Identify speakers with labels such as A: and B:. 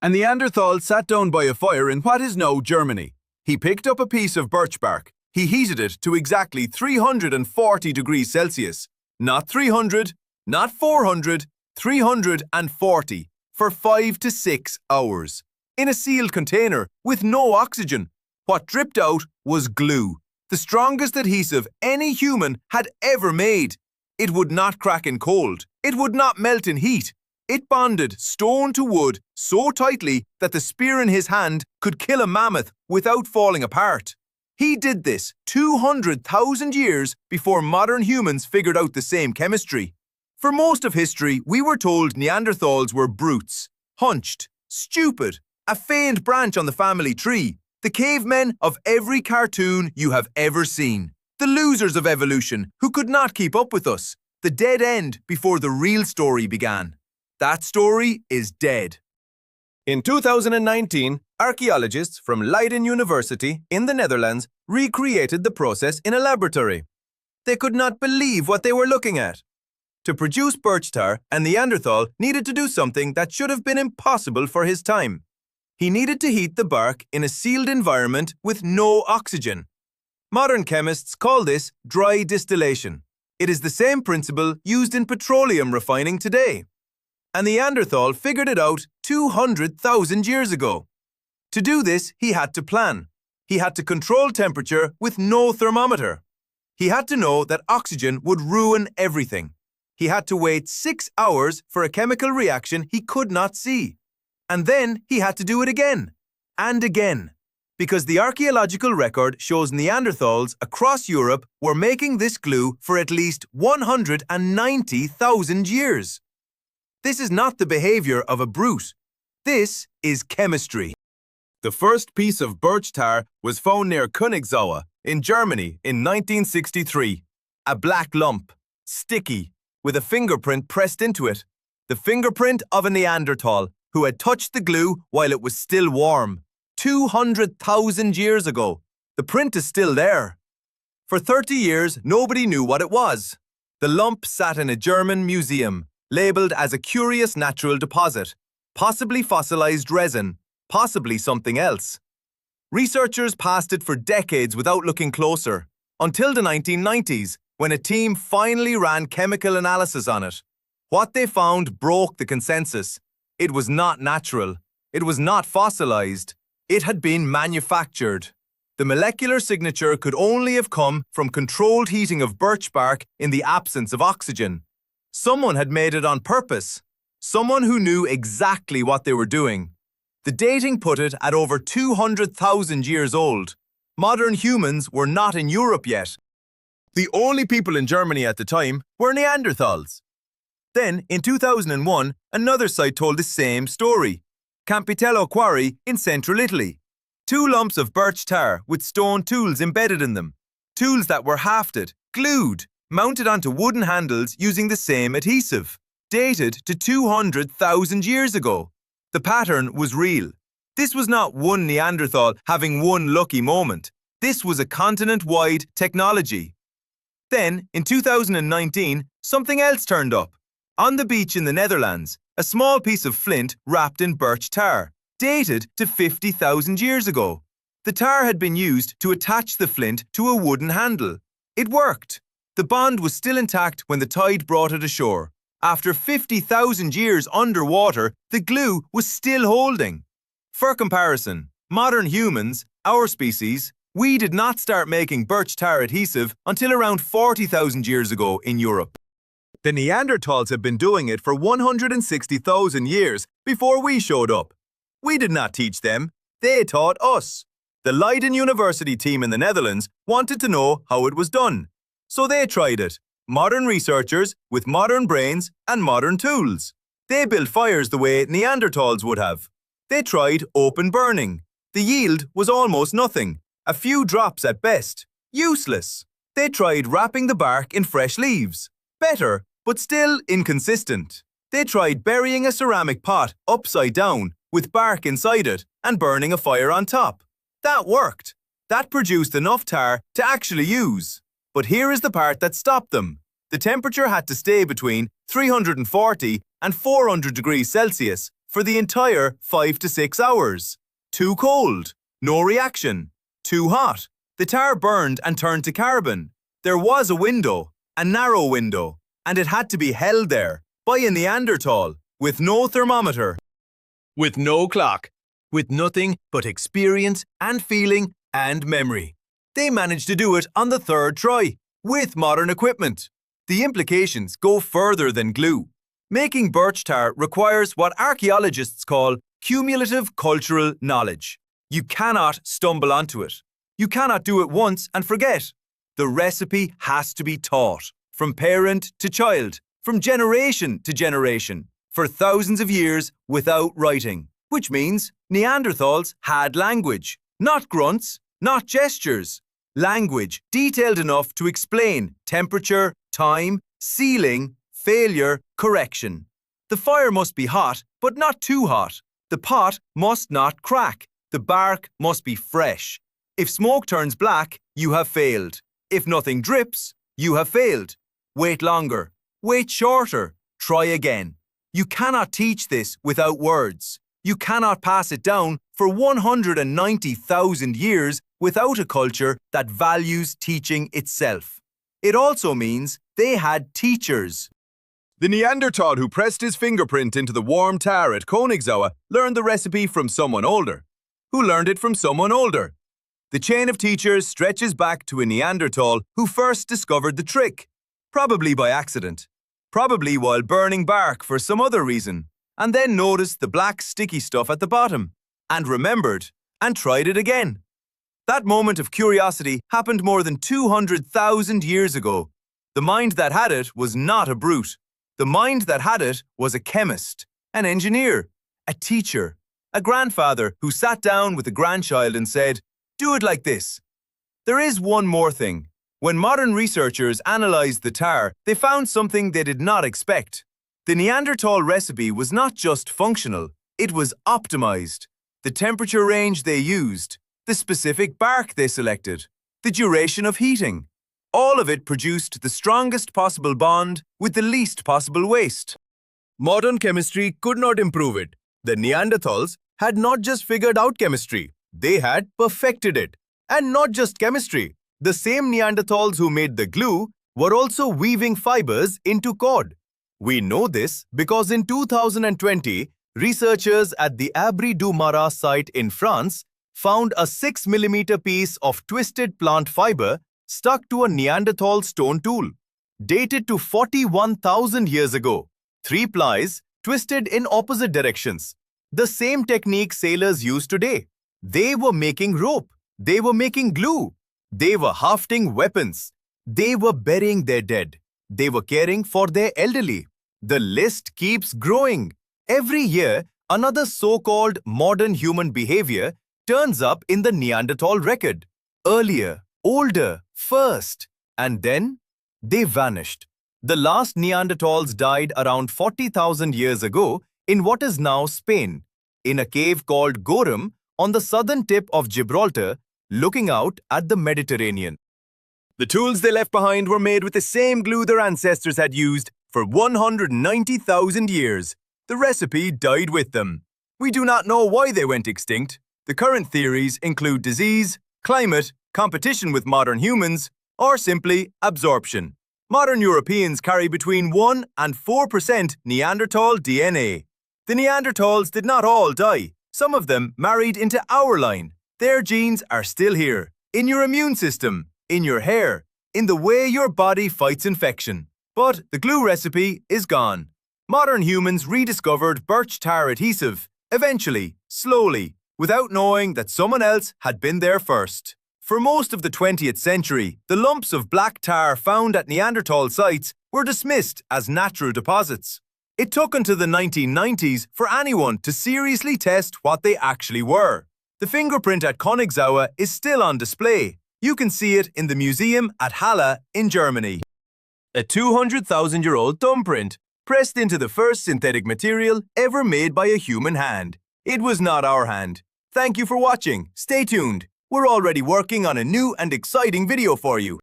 A: A Neanderthal sat down by a fire in what is now Germany. He picked up a piece of birch bark. He heated it to exactly 340 degrees Celsius. Not 300, not 400, 340 for 5 to 6 hours. In a sealed container with no oxygen. What dripped out was glue, the strongest adhesive any human had ever made. It would not crack in cold. It would not melt in heat. It bonded stone to wood so tightly that the spear in his hand could kill a mammoth without falling apart. He did this 200,000 years before modern humans figured out the same chemistry. For most of history, we were told Neanderthals were brutes, hunched, stupid, a faint branch on the family tree, the cavemen of every cartoon you have ever seen, the losers of evolution who could not keep up with us, the dead end before the real story began. That story is dead. In 2019, archaeologists from Leiden University in the Netherlands recreated the process in a laboratory. They could not believe what they were looking at. To produce birch tar, a Neanderthal needed to do something that should have been impossible for his time. He needed to heat the bark in a sealed environment with no oxygen. Modern chemists call this dry distillation. It is the same principle used in petroleum refining today. A Neanderthal figured it out 200,000 years ago. To do this, he had to plan. He had to control temperature with no thermometer. He had to know that oxygen would ruin everything. He had to wait 6 hours for a chemical reaction he could not see. And then he had to do it again, and again, because the archaeological record shows Neanderthals across Europe were making this glue for at least 190,000 years. This is not the behavior of a brute. This is chemistry. The first piece of birch tar was found near Königsau in Germany in 1963. A black lump, sticky, with a fingerprint pressed into it. The fingerprint of a Neanderthal who had touched the glue while it was still warm. 200,000 years ago. The print is still there. For 30 years, nobody knew what it was. The lump sat in a German museum, labeled as a curious natural deposit, possibly fossilized resin, possibly something else. Researchers passed it for decades without looking closer, until the 1990s, when a team finally ran chemical analysis on it. What they found broke the consensus. It was not natural. It was not fossilized. It had been manufactured. The molecular signature could only have come from controlled heating of birch bark in the absence of oxygen. Someone had made it on purpose. Someone who knew exactly what they were doing. The dating put it at over 200,000 years old. Modern humans were not in Europe yet. The only people in Germany at the time were Neanderthals. Then, in 2001, another site told the same story. Campitello Quarry in central Italy. 2 lumps of birch tar with stone tools embedded in them. Tools that were hafted, glued, mounted onto wooden handles using the same adhesive. Dated to 200,000 years ago. The pattern was real. This was not one Neanderthal having one lucky moment. This was a continent-wide technology. Then, in 2019, something else turned up. On the beach in the Netherlands, a small piece of flint wrapped in birch tar, dated to 50,000 years ago. The tar had been used to attach the flint to a wooden handle. It worked. The bond was still intact when the tide brought it ashore. After 50,000 years underwater, the glue was still holding. For comparison, modern humans, our species, we did not start making birch tar adhesive until around 40,000 years ago in Europe. The Neanderthals had been doing it for 160,000 years before we showed up. We did not teach them, they taught us. The Leiden University team in the Netherlands wanted to know how it was done. So they tried it. Modern researchers with modern brains and modern tools. They built fires the way Neanderthals would have. They tried open burning. The yield was almost nothing. A few drops at best. Useless. They tried wrapping the bark in fresh leaves. Better, but still inconsistent. They tried burying a ceramic pot upside down with bark inside it and burning a fire on top. That worked. That produced enough tar to actually use. But here is the part that stopped them. The temperature had to stay between 340 and 400 degrees Celsius for the entire 5 to 6 hours. Too cold. No reaction. Too hot. The tar burned and turned to carbon. There was a window, a narrow window, and it had to be held there by a Neanderthal with no thermometer, with no clock, with nothing but experience and feeling and memory. They managed to do it on the third try, with modern equipment. The implications go further than glue. Making birch tar requires what archaeologists call cumulative cultural knowledge. You cannot stumble onto it. You cannot do it once and forget. The recipe has to be taught, from parent to child, from generation to generation, for thousands of years without writing, which means Neanderthals had language, not grunts, not gestures. Language detailed enough to explain temperature, time, sealing, failure, correction. The fire must be hot, but not too hot. The pot must not crack. The bark must be fresh. If smoke turns black, you have failed. If nothing drips, you have failed. Wait longer. Wait shorter. Try again. You cannot teach this without words. You cannot pass it down for 190,000 years without a culture that values teaching itself. It also means they had teachers. The Neanderthal who pressed his fingerprint into the warm tar at Königsauer learned the recipe from someone older, who learned it from someone older. The chain of teachers stretches back to a Neanderthal who first discovered the trick, probably by accident, probably while burning bark for some other reason, and then noticed the black sticky stuff at the bottom, and remembered, and tried it again. That moment of curiosity happened more than 200,000 years ago. The mind that had it was not a brute. The mind that had it was a chemist, an engineer, a teacher, a grandfather who sat down with a grandchild and said, "Do it like this." There is one more thing. When modern researchers analyzed the tar, they found something they did not expect. The Neanderthal recipe was not just functional, it was optimized. The temperature range they used, the specific bark they selected, the duration of heating. All of it produced the strongest possible bond with the least possible waste. Modern chemistry could not improve it. The Neanderthals had not just figured out chemistry, they had perfected it. And not just chemistry. The same Neanderthals who made the glue were also weaving fibers into cord. We know this because in 2020, researchers at the Abri du Maras site in France found a 6 mm piece of twisted plant fiber stuck to a Neanderthal stone tool, dated to 41,000 years ago. 3 plies twisted in opposite directions. The same technique sailors use today. They were making rope. They were making glue. They were hafting weapons. They were burying their dead. They were caring for their elderly. The list keeps growing. Every year, another so-called modern human behavior turns up in the Neanderthal record. Earlier, older, first, and then they vanished. The last Neanderthals died around 40,000 years ago in what is now Spain, in a cave called Gorum on the southern tip of Gibraltar, looking out at the Mediterranean. The tools they left behind were made with the same glue their ancestors had used for 190,000 years. The recipe died with them. We do not know why they went extinct. The current theories include disease, climate, competition with modern humans, or simply absorption. Modern Europeans carry between 1 and 4% Neanderthal DNA. The Neanderthals did not all die. Some of them married into our line. Their genes are still here, in your immune system, in your hair, in the way your body fights infection. But the glue recipe is gone. Modern humans rediscovered birch tar adhesive, eventually, slowly, without knowing that someone else had been there first. For most of the 20th century, the lumps of black tar found at Neanderthal sites were dismissed as natural deposits. It took until the 1990s for anyone to seriously test what they actually were. The fingerprint at Königsauer is still on display. You can see it in the museum at Halle in Germany. A 200,000-year-old thumbprint, pressed into the first synthetic material ever made by a human hand. It was not our hand. Thank you for watching. Stay tuned. We're already working on a new and exciting video for you.